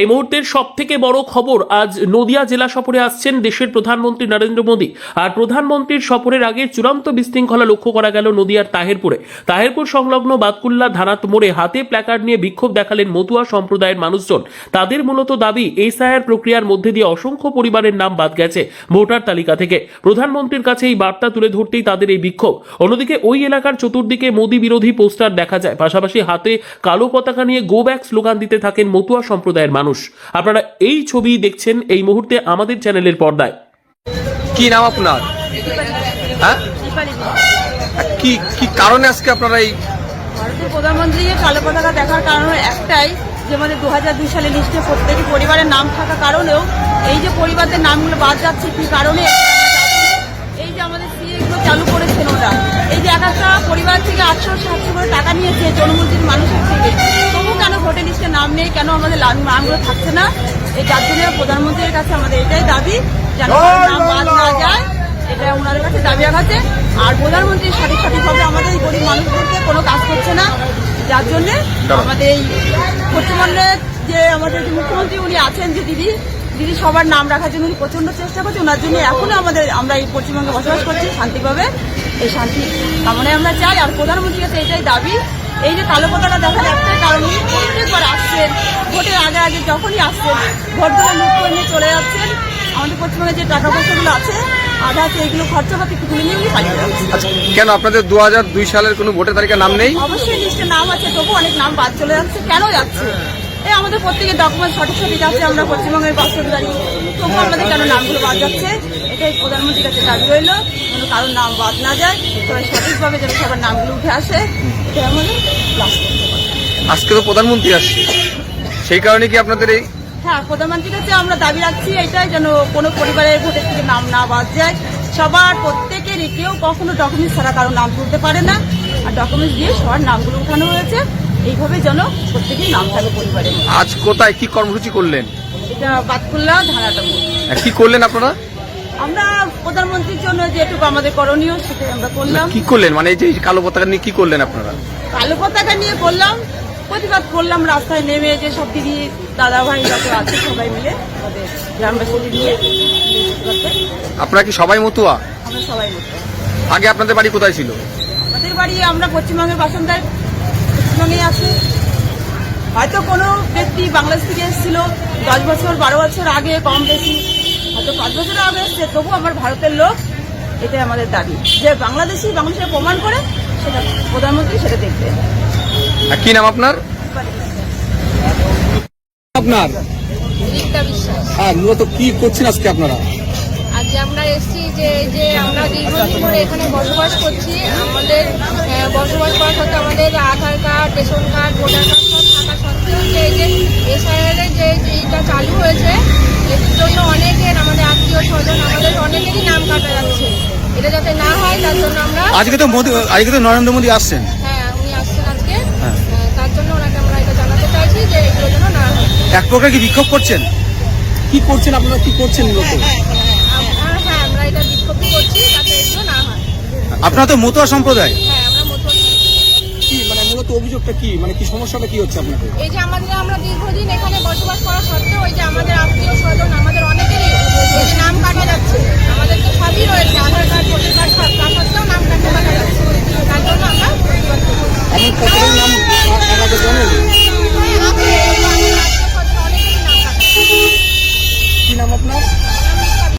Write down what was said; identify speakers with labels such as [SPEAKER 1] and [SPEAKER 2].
[SPEAKER 1] এই মুহূর্তের সব থেকে বড় খবর, আজ নদিয়া জেলা সফরে আসছেন দেশের প্রধানমন্ত্রী নরেন্দ্র মোদী। আর প্রধানমন্ত্রীর সফরের আগে চূড়ান্ত বিশৃঙ্খলা লক্ষ্য করা গেল নদিয়ার তাহেরপুর সংলগ্ন বাতকুল্লা ধানাত মোড়ে হাতে প্ল্যাকার্ড নিয়ে বিক্ষোভ দেখালেন মতুয়া সম্প্রদায়ের মানুষজন। তাদের মূলত দাবি, এসআইআর প্রক্রিয়ার মধ্যে দিয়ে অসংখ্য পরিবারের নাম বাদ গেছে ভোটার তালিকা থেকে। প্রধানমন্ত্রীর কাছে এই বার্তা তুলে ধরতেই তাদের এই বিক্ষোভ। অন্যদিকে ওই এলাকার চতুর্দিকে মোদী বিরোধী পোস্টার দেখা যায়, পাশাপাশি হাতে কালো পতাকা নিয়ে গো ব্যাক স্লোগান দিতে থাকেন মতুয়া সম্প্রদায়ের মানুষ। আপনারা এই ছবি দেখছেন এই মুহূর্তে আমাদের চ্যানেলের পর্দায়।
[SPEAKER 2] কি নাম আপনার? হ্যাঁ, কি কি কারণে আজকে আপনারা এই
[SPEAKER 3] ভারতের প্রধানমন্ত্রীকে কালো পতাকা দেখার কারণ একটাই, যে আমাদের 2002 সালে লিস্টে প্রত্যেকটি পরিবারের নাম থাকা কারণেও এই যে পরিবারদের নামগুলো বাদ যাচ্ছে কি কারণে, এই যে আমাদের সিএগুলো চালু করেছেন ওরা, এই যে এক একটা পরিবার থেকে 800-700 করে টাকা নিয়েছে জনমন্ত্রীর মানুষের থেকে, তবু কেন ভোটার লিস্টে নাম নেই, কেন আমাদের নামগুলো থাকছে না? এই যার জন্য প্রধানমন্ত্রীর কাছে আমাদের এটাই দাবি, যেন নাম বাদ না যায়, এটা ওনাদের কাছে দাবি রাখাচ্ছে। আর প্রধানমন্ত্রী সঠিকভাবে আমাদের এই গরিব মানুষদেরকে কোনো কাজ করছে না, যার জন্য আমাদের এই পশ্চিমবঙ্গে যে আমাদের যে মুখ্যমন্ত্রী উনি আছেন, যে দিদি সবার নাম রাখার জন্য উনি প্রচন্ড চেষ্টা করছে, ওনার জন্য এখনো আমরা এই পশ্চিমবঙ্গে বসবাস করছি শান্তিভাবে। এই শান্তি কামনায় আমরা চাই। আর প্রধানমন্ত্রীর কাছে এটাই দাবি, এই যে কালো পতাকা দেখার একটাই কারণ, প্রত্যেকবার আসছেন ভোটের আগে যখনই আসছেন ভোট ধরে লুট করে নিয়ে চলে যাচ্ছেন। আমাদের পশ্চিমবঙ্গে যে টাকা পয়সাগুলো আছে আধা আছে, এগুলো খরচাপাতি তুলে নিয়ে উনি পালিয়ে যাচ্ছেন।
[SPEAKER 2] কেন আপনাদের 2002 সালের কোনো ভোটার তালিকার নাম নেই?
[SPEAKER 3] অবশ্যই লিস্টে নাম আছে, তবু অনেক নাম বাদ চলে যাচ্ছে। কেন যাচ্ছে? এই আমাদের প্রত্যেকের ডকুমেন্ট সঠিক আছে, আমরা পশ্চিমবঙ্গের বাস্তবদারি, তবু আমাদের কেন নামগুলো বাদ যাচ্ছে? এটাই প্রধানমন্ত্রীর কাছে দাবি রইল, যেন কারোর নাম বাদ না যায়, তবে সঠিকভাবে যেন সবার নামগুলো উঠে আসে, এটাই আমাদের লাস্ট।
[SPEAKER 2] আজকে তো প্রধানমন্ত্রী আসছে, সেই কারণে কি আপনাদের এই?
[SPEAKER 3] হ্যাঁ, প্রধানমন্ত্রীর কাছে আমরা দাবি রাখছি এটাই, যেন কোনো পরিবারের ভোটের থেকে নাম না বাদ যায়। সবার প্রত্যেকেরই, কেউ কখনো ডকুমেন্টস ছাড়া কারো নাম তুলতে পারে না, আর ডকুমেন্টস দিয়ে সবার নামগুলো উঠানো হয়েছে। এইভাবে যেন প্রত্যেকেই নাম থাকে পরিবারে।
[SPEAKER 2] আজ কোথায় কি কর্মসূচি করলেন?
[SPEAKER 3] এটা বাতকুল্লা ধানাটা মোড়।
[SPEAKER 2] কি করলেন আপনারা?
[SPEAKER 3] আমরা প্রধানমন্ত্রীর জন্য যেটুকু আমাদের করণীয় সেটাই আমরা করলাম।
[SPEAKER 2] কি করলেন, মানে এই যে কালো পতাকা নিয়ে কি করলেন আপনারা?
[SPEAKER 3] কালো পতাকা নিয়ে করলাম, প্রতিবাদ করলাম রাস্তায় নেমে, যে সব দিদি দাদা ভাই যত আছে সবাই মিলে আমাদের গ্রামবাসী নিয়ে।
[SPEAKER 2] আপনারা কি সবাই মতুয়া?
[SPEAKER 3] আমরা সবাই মতো।
[SPEAKER 2] আগে আপনাদের বাড়ি কোথায় ছিল?
[SPEAKER 3] আমাদের বাড়ি, আমরা পশ্চিমবঙ্গের বাসিন্দায় পশ্চিমবঙ্গে আছি। হয়তো কোনো ব্যক্তি বাংলাদেশ থেকে এসেছিল 10 বছর 12 বছর আগে, কম বেশি হয়তো 5 বছর আগে এসছে, তবু আমার ভারতের লোক। এটাই আমাদের দাবি, যে বাংলাদেশের প্রমাণ করে সেটা প্রধানমন্ত্রী সেটা দেখবে।
[SPEAKER 2] কি নাম আপনার? আপনার মূলত কি করছেন আজকে আপনারা?
[SPEAKER 4] আজকে আমরা এসেছি যে আমরা দীর্ঘদিন ধরে এখানে বসবাস করছি। আমাদের বসবাস করার সত্ত্বেও আমাদের Aadhaar card, ration card, voter card সব থাকা সত্ত্বেও যে এই যে এসআইআর যে এইটা চালু হয়েছে, এর জন্য অনেকের, আমাদের আত্মীয় স্বজন, আমাদের অনেকেরই নাম কাটা যাচ্ছে। এটা যাতে না হয় তার জন্য আমরা
[SPEAKER 2] আজকে তো নরেন্দ্র মোদী আসছেন।
[SPEAKER 4] হ্যাঁ, উনি আসছেন আজকে, তার জন্য ওনাকে আমরা এটা জানাতে চাইছি যে এগুলো যেন না হয়।
[SPEAKER 2] এক প্রকার কি বিক্ষোভ করছেন? কি করছেন আপনারা, কি করছেন মূলত?
[SPEAKER 4] হ্যাঁ, আমরা এটা বিক্ষোভ করছি যাতে এগুলো না হয়।
[SPEAKER 2] আপনারা তো মতুয়া সম্প্রদায়।
[SPEAKER 4] হ্যাঁ, আমরা মতুয়া।
[SPEAKER 2] কি মানে মূলত অভিযোগটা কি, মানে কি সমস্যাটা কি হচ্ছে আপনাদের?
[SPEAKER 4] এই যে আমরা দীর্ঘদিন এখানে বসবাস করা সত্ত্বেও ওই যে আমাদের আত্মীয় স্বজন, আমাদের অনেকেরই এই যে নাম কাটা যাচ্ছে। আমাদের তো সবই রয়েছে, আধার কার্ড, ভোটার কার্ড সব, তা সত্ত্বেও নাম কাটা যাচ্ছে। তার জন্য আমরা প্রতিবাদ করছি।
[SPEAKER 2] এমন কতজন নাম কাটাতে জানেন?
[SPEAKER 4] আমাদের আত্মীয় স্বজন অনেকেরই নাম কাটা।
[SPEAKER 2] কি নাম আপনার?